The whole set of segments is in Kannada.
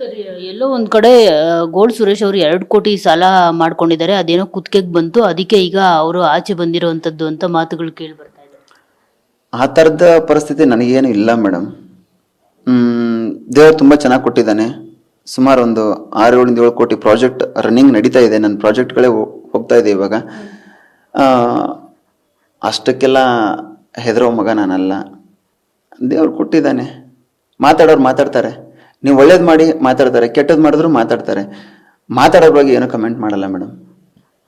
ಸರಿ, ಎಲ್ಲೋ ಒಂದ್ ಕಡೆ ಗೋಲ್ಡ್ ಸುರೇಶ್ ಅವರು 2 ಕೋಟಿ ಸಾಲ ಮಾಡ್ಕೊಂಡಿದ್ದಾರೆ. ಅದೇನೋ ಕುತ್ತಿಗೆಗೆ ಬಂತು, ಅದಕ್ಕೆ ಈಗ ಅವರು ಆಚೆ ಬಂದಿರುವಂತದ್ದು ಅಂತ ಮಾತುಗಳು ಕೇಳಿ ಬರ್ತಾ ಇದೆ. ಆ ಥರದ ಪರಿಸ್ಥಿತಿ ನನಗೇನು ಇಲ್ಲ ಮೇಡಮ್. ದೇವ್ರು ತುಂಬ ಚೆನ್ನಾಗಿ ಕೊಟ್ಟಿದ್ದಾನೆ. ಸುಮಾರು ಒಂದು 6-7 ಕೋಟಿ ಪ್ರಾಜೆಕ್ಟ್ ರನ್ನಿಂಗ್ ನಡೀತಾ ಇದೆ. ನನ್ನ ಪ್ರಾಜೆಕ್ಟ್ಗಳೇ ಹೋಗ್ತಾ ಇದೆ ಇವಾಗ. ಅಷ್ಟಕ್ಕೆಲ್ಲ ಹೆದರೋ ಮಗ ನಾನಲ್ಲ. ದೇವ್ರು ಕೊಟ್ಟಿದ್ದಾನೆ. ಮಾತಾಡೋರು ಮಾತಾಡ್ತಾರೆ. ನೀವು ಒಳ್ಳೇದು ಮಾಡಿ ಮಾತಾಡ್ತಾರೆ, ಕೆಟ್ಟದ್ದು ಮಾಡಿದ್ರು ಮಾತಾಡ್ತಾರೆ. ಮಾತಾಡೋರ ಬಗ್ಗೆ ಏನೂ ಕಮೆಂಟ್ ಮಾಡಲ್ಲ ಮೇಡಮ್.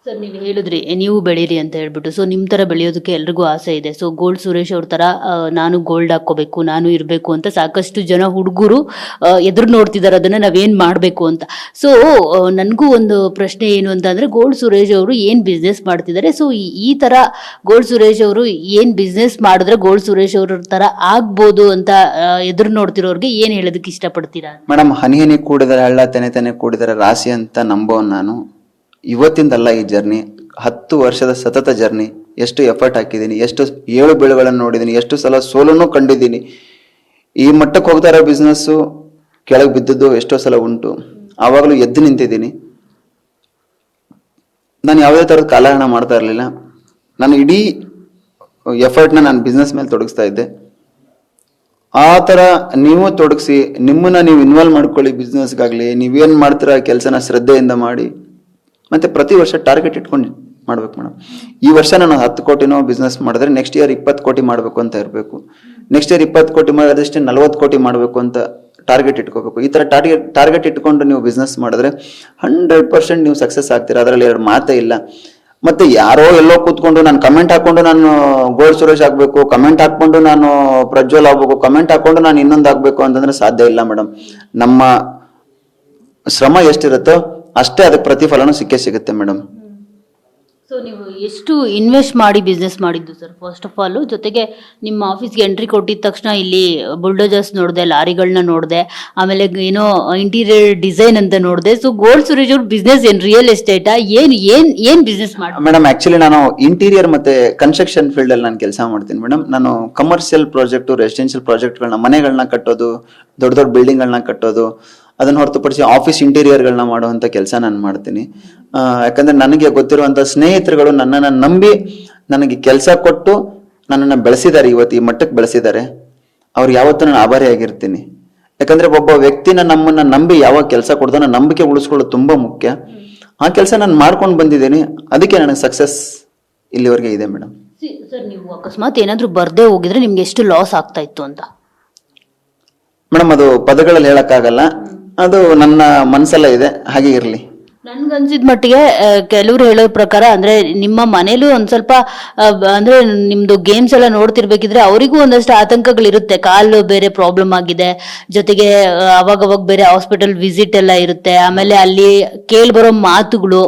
ಸರ್, ನೀವು ಹೇಳಿದ್ರಿ ನೀವು ಬೆಳೀರಿ ಅಂತ ಹೇಳ್ಬಿಟ್ಟು. ಸೊ ನಿಮ್ಮ ಥರ ಬೆಳೆಯೋದಕ್ಕೆ ಎಲ್ರಿಗೂ ಆಸೆ ಇದೆ. ಸೊ ಗೋಲ್ಡ್ ಸುರೇಶ್ ಅವ್ರ ಥರ ನಾನು ಗೋಲ್ಡ್ ಹಾಕ್ಕೋಬೇಕು, ನಾನು ಇರಬೇಕು ಅಂತ ಸಾಕಷ್ಟು ಜನ ಹುಡುಗರು ಎದುರು ನೋಡ್ತಿದ್ದಾರೆ ಅದನ್ನು ನಾವೇನು ಮಾಡಬೇಕು ಅಂತ. ಸೊ ನನಗೂ ಒಂದು ಪ್ರಶ್ನೆ ಏನು ಅಂತ ಅಂದರೆ, ಗೋಲ್ಡ್ ಸುರೇಶ್ ಅವರು ಏನು ಬಿಸ್ನೆಸ್ ಮಾಡ್ತಿದ್ದಾರೆ. ಸೊ ಈ ಥರ ಗೋಲ್ಡ್ ಸುರೇಶ್ ಅವರು ಏನು ಬಿಸ್ನೆಸ್ ಮಾಡಿದ್ರೆ ಗೋಲ್ಡ್ ಸುರೇಶ್ ಅವ್ರ ಥರ ಆಗ್ಬೋದು ಅಂತ ಎದುರು ನೋಡ್ತಿರೋರಿಗೆ ಏನು ಹೇಳೋದಕ್ಕೆ ಇಷ್ಟಪಡ್ತೀರಾ? ಮೇಡಮ್, ಹನಿ ಹನಿ ಕೂಡಿದರೆ ಹಳ್ಳ, ತೆನೆ ತೆನೆ ಕೂಡಿದರೆ ರಾಶಿ ಅಂತ ನಂಬೋನು ನಾನು. ಇವತ್ತಿಂದಲ್ಲ ಈ ಜರ್ನಿ, 10 ವರ್ಷದ ಸತತ ಜರ್ನಿ. ಎಷ್ಟು ಎಫರ್ಟ್ ಹಾಕಿದ್ದೀನಿ, ಎಷ್ಟು ಏಳು ಬೀಳುಗಳನ್ನು ನೋಡಿದ್ದೀನಿ, ಎಷ್ಟು ಸಲ ಸೋಲನ್ನು ಕಂಡಿದ್ದೀನಿ. ಈ ಮಟ್ಟಕ್ಕೆ ಹೋಗ್ತಾ ಇರೋ ಬಿಸ್ನೆಸ್ಸು ಕೆಳಗೆ ಬಿದ್ದದ್ದು ಎಷ್ಟೋ ಸಲ ಉಂಟು. ಆವಾಗಲೂ ಎದ್ದು ನಿಂತಿದ್ದೀನಿ. ನಾನು ಯಾವುದೇ ಥರದ ಕಾಲಹರಣ ಮಾಡ್ತಾ ಇರಲಿಲ್ಲ. ನಾನು ಇಡೀ ಎಫರ್ಟ್ನ ನಾನು ಬಿಸ್ನೆಸ್ ಮೇಲೆ ತೊಡಗಿಸ್ತಾ ಇದ್ದೆ. ಆ ಥರ ನೀವು ತೊಡಗಿಸಿ, ನಿಮ್ಮನ್ನ ನೀವು ಇನ್ವಾಲ್ವ್ ಮಾಡ್ಕೊಳ್ಳಿ ಬಿಸ್ನೆಸ್ಗಾಗಲಿ. ನೀವೇನು ಮಾಡ್ತೀರಾ ಕೆಲಸನ ಶ್ರದ್ಧೆಯಿಂದ ಮಾಡಿ. ಮತ್ತು ಪ್ರತಿ ವರ್ಷ ಟಾರ್ಗೆಟ್ ಇಟ್ಕೊಂಡು ಮಾಡ್ಬೇಕು ಮೇಡಮ್. ಈ ವರ್ಷ ನಾನು 10 ಕೋಟಿನೋ ಬಿಸ್ನೆಸ್ ಮಾಡಿದ್ರೆ ನೆಕ್ಸ್ಟ್ ಇಯರ್ 20 ಕೋಟಿ ಮಾಡಬೇಕು ಅಂತ ಇರಬೇಕು. ನೆಕ್ಸ್ಟ್ ಇಯರ್ 20 ಕೋಟಿ ಮಾಡಿದಷ್ಟೇ 40 ಕೋಟಿ ಮಾಡಬೇಕು ಅಂತ ಟಾರ್ಗೆಟ್ ಇಟ್ಕೋಬೇಕು. ಈ ಥರ ಟಾರ್ಗೆಟ್ ಇಟ್ಕೊಂಡು ನೀವು ಬಿಸ್ನೆಸ್ ಮಾಡಿದ್ರೆ 100% ನೀವು ಸಕ್ಸಸ್ ಆಗ್ತೀರಾ. ಅದರಲ್ಲಿ 2 ಮಾತೇ ಇಲ್ಲ. ಮತ್ತೆ ಯಾರೋ ಎಲ್ಲೋ ಕೂತ್ಕೊಂಡು ನಾನು ಕಮೆಂಟ್ ಹಾಕೊಂಡು ನಾನು ಗೋಲ್ಡ್ ಸುರೇಶ್ ಆಗಬೇಕು, ಕಮೆಂಟ್ ಹಾಕೊಂಡು ನಾನು ಪ್ರಜ್ವಲ್ ಆಗ್ಬೇಕು, ಕಮೆಂಟ್ ಹಾಕೊಂಡು ನಾನು ಇನ್ನೊಂದು ಆಗಬೇಕು ಅಂತಂದ್ರೆ ಸಾಧ್ಯ ಇಲ್ಲ ಮೇಡಮ್. ನಮ್ಮ ಶ್ರಮ ಎಷ್ಟಿರುತ್ತೋ ಅಷ್ಟೇ ಅದಕ್ಕೆ ಪ್ರತಿಫಲನೂ ಸಿಗುತ್ತೆ ಮೇಡಮ್. ಸೊ ನೀವು ಎಷ್ಟು ಇನ್ವೆಸ್ಟ್ ಮಾಡಿ ಬಿಸ್ನೆಸ್ ಮಾಡಿದ್ದು ಸರ್? ಫಸ್ಟ್ ಆಫ್ ಆಲ್, ಜೊತೆಗೆ ನಿಮ್ಮ ಆಫೀಸ್ಗೆ ಎಂಟ್ರಿ ಕೊಟ್ಟಿದ ತಕ್ಷಣ ಇಲ್ಲಿ ಬುಲ್ಡೋಜರ್ಸ್ ನೋಡಿದೆ, ಲಾರಿಗಳನ್ನ ನೋಡಿದೆ, ಆಮೇಲೆ ಏನೋ ಇಂಟೀರಿಯರ್ ಡಿಸೈನ್ ಅಂತ ನೋಡಿದೆ. ಸೊ ಗೋಲ್ಡ್ ಸುರೇಶ್ ಅವ್ರ ಬಿಸ್ನೆಸ್ ಏನು ರಿಯಲ್ ಎಸ್ಟೇಟಾ, ಏನು ಬಿಸ್ನೆಸ್ ಮಾಡಿ? ಮೇಡಮ್, ಆಕ್ಚುಲಿ ನಾನು ಇಂಟೀರಿಯರ್ ಮತ್ತೆ ಕನ್ಸ್ಟ್ರಕ್ಷನ್ ಫೀಲ್ಡ್ ಅಲ್ಲಿ ನಾನು ಕೆಲಸ ಮಾಡ್ತೀನಿ ಮೇಡಮ್. ನಾನು ಕಮರ್ಷಿಯಲ್ ಪ್ರಾಜೆಕ್ಟ್, ರೆಸಿಡೆನ್ಷಿಯಲ್ ಪ್ರಾಜೆಕ್ಟ್ಗಳನ್ನ, ಮನೆಗಳನ್ನ ಕಟ್ಟೋದು, ದೊಡ್ಡ ದೊಡ್ಡ ಬಿಲ್ಡಿಂಗ್ಗಳನ್ನ ಕಟ್ಟೋದು, ಅದನ್ನು ಹೊರತುಪಡಿಸಿ ಆಫೀಸ್ ಇಂಟೀರಿಯರ್ಗಳನ್ನ ಮಾಡುವಂಥ ಕೆಲಸ ನಾನು ಮಾಡ್ತೀನಿ. ಯಾಕಂದರೆ ನನಗೆ ಗೊತ್ತಿರುವಂಥ ಸ್ನೇಹಿತರುಗಳು ನನ್ನನ್ನು ನಂಬಿ ನನಗೆ ಕೆಲಸ ಕೊಟ್ಟು ನನ್ನನ್ನು ಬೆಳೆಸಿದ್ದಾರೆ, ಇವತ್ತು ಈ ಮಟ್ಟಕ್ಕೆ ಬೆಳೆಸಿದ್ದಾರೆ. ಅವ್ರು ಯಾವತ್ತೂ ನಾನು ಆಭಾರಿಯಾಗಿರ್ತೀನಿ. ಯಾಕಂದರೆ ಒಬ್ಬ ವ್ಯಕ್ತಿನ ನಮ್ಮನ್ನು ನಂಬಿ ಯಾವಾಗ ಕೆಲಸ ಕೊಡ್ತಾನೋ ನಂಬಿಕೆ ಉಳಿಸ್ಕೊಳ್ಳೋದು ತುಂಬ ಮುಖ್ಯ. ಆ ಕೆಲಸ ನಾನು ಮಾಡ್ಕೊಂಡು ಬಂದಿದ್ದೀನಿ. ಅದಕ್ಕೆ ನನಗೆ ಸಕ್ಸಸ್ ಇಲ್ಲಿವರೆಗೆ ಇದೆ ಮೇಡಮ್. ಸರ್, ನೀವು ಅಕಸ್ಮಾತ್ ಏನಾದರೂ ಬರ್ದೇ ಹೋಗಿದ್ರೆ ನಿಮ್ಗೆ ಎಷ್ಟು ಲಾಸ್ ಆಗ್ತಾ ಇತ್ತು ಅಂತ? ಮೇಡಮ್, ಅದು ಪದಗಳಲ್ಲಿ ಹೇಳೋಕ್ಕಾಗಲ್ಲ. ಅದು ನನ್ನ ಮನಸ್ಸಲ್ಲ ಇದೆ, ಹಾಗೆ ಇರಲಿ. ನನ್ಗನ್ಸಿದ ಮಟ್ಟಿಗೆ ಕೆಲವ್ರು ಹೇಳೋ ಪ್ರಕಾರ ಅಂದ್ರೆ ನಿಮ್ಮ ಮನೇಲೂ ಒಂದ್ ಸ್ವಲ್ಪ ಅಂದ್ರೆ ನಿಮ್ದು ಗೇಮ್ಸ್ ಎಲ್ಲ ನೋಡ್ತಿರ್ಬೇಕಿದ್ರೆ ಅವರಿಗೂ ಒಂದಷ್ಟು ಆತಂಕಗಳಿರುತ್ತೆ. ಕಾಲು ಬೇರೆ ಪ್ರಾಬ್ಲಮ್ ಆಗಿದೆ, ಜೊತೆಗೆ ಅವಾಗವಾಗ ಬೇರೆ ಹಾಸ್ಪಿಟಲ್ ವಿಸಿಟ್ ಎಲ್ಲ ಇರುತ್ತೆ. ಆಮೇಲೆ ಅಲ್ಲಿ ಕೇಳ್ಬರೋ ಮಾತುಗಳು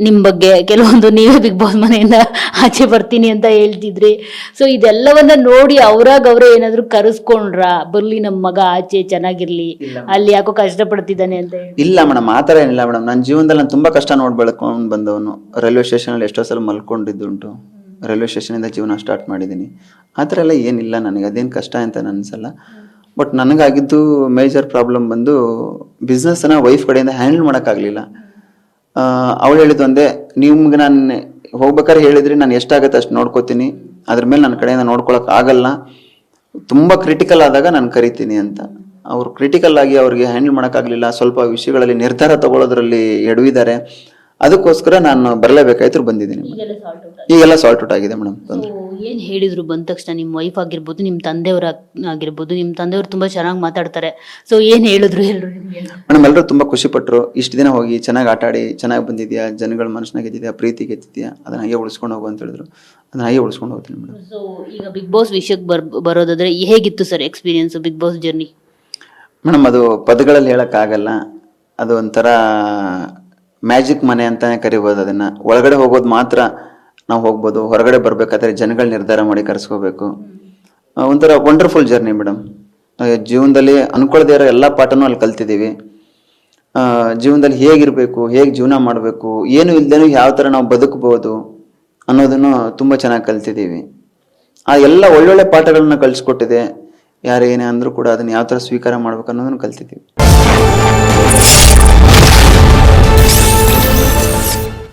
ನಿಮ್ ಬಗ್ಗೆ ಕೆಲವೊಂದು, ನೀವೇ ಬಿಗ್ ಬಾಸ್ ಮನೆಯಿಂದ ಆಚೆ ಬರ್ತೀನಿ ಅಂತ ಹೇಳ್ತಿದ್ರಿ. ಸೊ ಇದೆಲ್ಲವನ್ನ ನೋಡಿ ಅವರೇ ಏನಾದ್ರು ಕರೆಸ್ಕೊಂಡ್ರ, ಬರ್ಲಿ ನಮ್ಮ ಮಗ ಆಚೆ ಚೆನ್ನಾಗಿರ್ಲಿ, ಅಲ್ಲಿ ಯಾಕೋ ಕಷ್ಟಪಡ್ತಿದ್ದಾನೆ ಅಂತ ಹೇಳಿ? ಇಲ್ಲ ಮೇಡಮ್, ಆ ಥರ ಏನಿಲ್ಲ ಮೇಡಮ್. ನನ್ನ ಜೀವನದಲ್ಲಿ ನಾನು ತುಂಬಾ ಕಷ್ಟ ಬೆಳ್ಕೊಂಡು ಬಂದವನು. ರೈಲ್ವೆ ಸ್ಟೇಷನಲ್ಲಿ ಎಷ್ಟೋ ಸಲ ಮಲ್ಕೊಂಡಿದ್ದುಂಟು. ರೈಲ್ವೆ ಸ್ಟೇಷನಿಂದ ಜೀವನ ಸ್ಟಾರ್ಟ್ ಮಾಡಿದ್ದೀನಿ. ಆ ಥರ ಎಲ್ಲ ಏನಿಲ್ಲ ನನಗೆ. ಅದೇನು ಕಷ್ಟ ಅಂತ ಅನ್ಸಲ್ಲ. ಬಟ್ ನನಗಾಗಿದ್ದು ಮೇಜರ್ ಪ್ರಾಬ್ಲಮ್ ಬಂದು ಬಿಸ್ನೆಸ್ನ ವೈಫ್ ಕಡೆಯಿಂದ ಹ್ಯಾಂಡಲ್ ಮಾಡೋಕ್ಕಾಗಲಿಲ್ಲ. ಅವಳು ಹೇಳಿದ್ದು ಒಂದೇ, ನಿಮ್ಗೆ ನಾನು ಹೋಗ್ಬೇಕಾದ್ರೆ ಹೇಳಿದ್ರಿ, ನಾನು ಎಷ್ಟಾಗತ್ತೆ ಅಷ್ಟು ನೋಡ್ಕೋತೀನಿ, ಅದ್ರ ಮೇಲೆ ನನ್ನ ಕಡೆಯಿಂದ ನೋಡ್ಕೊಳಕ್ ಆಗಲ್ಲ, ತುಂಬ ಕ್ರಿಟಿಕಲ್ ಆದಾಗ ನಾನು ಕರಿತೀನಿ ಅಂತ. ಅವರು ಕ್ರಿಟಿಕಲ್ ಆಗಿ ಅವ್ರಿಗೆ ಹ್ಯಾಂಡಲ್ ಮಾಡೋಕ್ಕಾಗಲಿಲ್ಲ. ಸ್ವಲ್ಪ ವಿಷಯಗಳಲ್ಲಿ ನಿರ್ಧಾರ ತಗೊಳ್ಳೋದ್ರಲ್ಲಿ ಎಡವಿದ್ದಾರೆ. ಅದಕ್ಕೋಸ್ಕರ ನಾನು ಬರಲೇಬೇಕಾಯ್ತು, ಬಂದಿದ್ದೀನಿ. ಈಗೆಲ್ಲ ಸಾಲ್ಟ್ ಔಟ್ ಆಗಿದೆ ಮೇಡಮ್. ಏನ್ ಹೇಳಿದ್ರು ಬಂದ ತಕ್ಷಣ? ನಿಮ್ಮ ವೈಫ್ ಆಗಿರ್ಬೋದು, ನಿಮ್ಮ ತಂದೆಯವ್ರ ಆಗಿರ್ಬೋದು, ನಿಮ್ಮ ತಂದೆಯವರು ತುಂಬಾ ಚೆನ್ನಾಗಿ ಮಾತಾಡ್ತಾರೆ. ಸೊ ಏನ್ ಹೇಳಿದ್ರು ಎಲ್ಲರೂ ಮೇಡಮ್? ಎಲ್ಲರೂ ತುಂಬಾ ಖುಷಿ ಪಟ್ರು. ಇಷ್ಟು ದಿನ ಹೋಗಿ ಚೆನ್ನಾಗಿ ಆಟ ಆಡಿ ಚೆನ್ನಾಗಿ ಬಂದಿದ್ಯಾ, ಜನಗಳ ಮನಸ್ಸನ್ನ ಗೆದ್ದಿದ್ಯಾ, ಪ್ರೀತಿ ಗೆದ್ದಿದ್ಯಾ, ಅದನ್ನ ಹಾಗೆ ಉಳಿಸ್ಕೊಂಡು ಹೋಗು ಅಂತ ಹೇಳಿದ್ರು. ಅದನ್ನ ಹಾಗೆ ಉಳಿಸ್ಕೊಂಡು ಹೋಗ್ತೀನಿ ಮೇಡಮ್. ಸೊ ಈಗ ಬಿಗ್ ಬಾಸ್ ವಿಷಯಕ್ಕೆ ಬರೋದಾದ್ರೆ ಹೇಗಿತ್ತು sir experience big boss journey? Madam, ಅದು ಪದಗಳಲ್ಲಿ ಹೇಳಕ್ಕಾಗಲ್ಲ. ಅದು ಒಂಥರ ಮ್ಯಾಜಿಕ್ ಮನೆ ಅಂತಾನೆ ಕರಿಬೋದು ಅದನ್ನ. ಒಳಗಡೆ ಹೋಗೋದು ಮಾತ್ರ ನಾವು ಹೋಗ್ಬೋದು, ಹೊರಗಡೆ ಬರ್ಬೇಕಾದ್ರೆ ಜನಗಳ ನಿರ್ಧಾರ ಮಾಡಿ ಕರೆಸ್ಕೋಬೇಕು. ಒಂಥರ ವಂಡರ್ಫುಲ್ ಜರ್ನಿ ಮೇಡಮ್. ಜೀವನದಲ್ಲಿ ಅನ್ಕೊಳ್ದೇ ಇರೋ ಎಲ್ಲ ಪಾಠನೂ ಅಲ್ಲಿ ಕಲ್ತಿದ್ದೀವಿ. ಜೀವನದಲ್ಲಿ ಹೇಗಿರ್ಬೇಕು, ಹೇಗೆ ಜೀವನ ಮಾಡಬೇಕು, ಏನು ಇಲ್ದೇನೂ ಯಾವ ಥರ ನಾವು ಬದುಕಬಹುದು ಅನ್ನೋದನ್ನು ತುಂಬ ಚೆನ್ನಾಗಿ ಕಲ್ತಿದ್ದೀವಿ. ಆ ಎಲ್ಲ ಒಳ್ಳೊಳ್ಳೆ ಪಾಠಗಳನ್ನ ಕಲಿಸ್ಕೊಟ್ಟಿದೆ. ಯಾರೇನೇ ಅಂದರೂ ಕೂಡ ಅದನ್ನ ಯಾವ ಥರ ಸ್ವೀಕಾರ ಮಾಡ್ಬೇಕು ಅನ್ನೋದನ್ನು ಕಲ್ತಿದ್ದೀವಿ.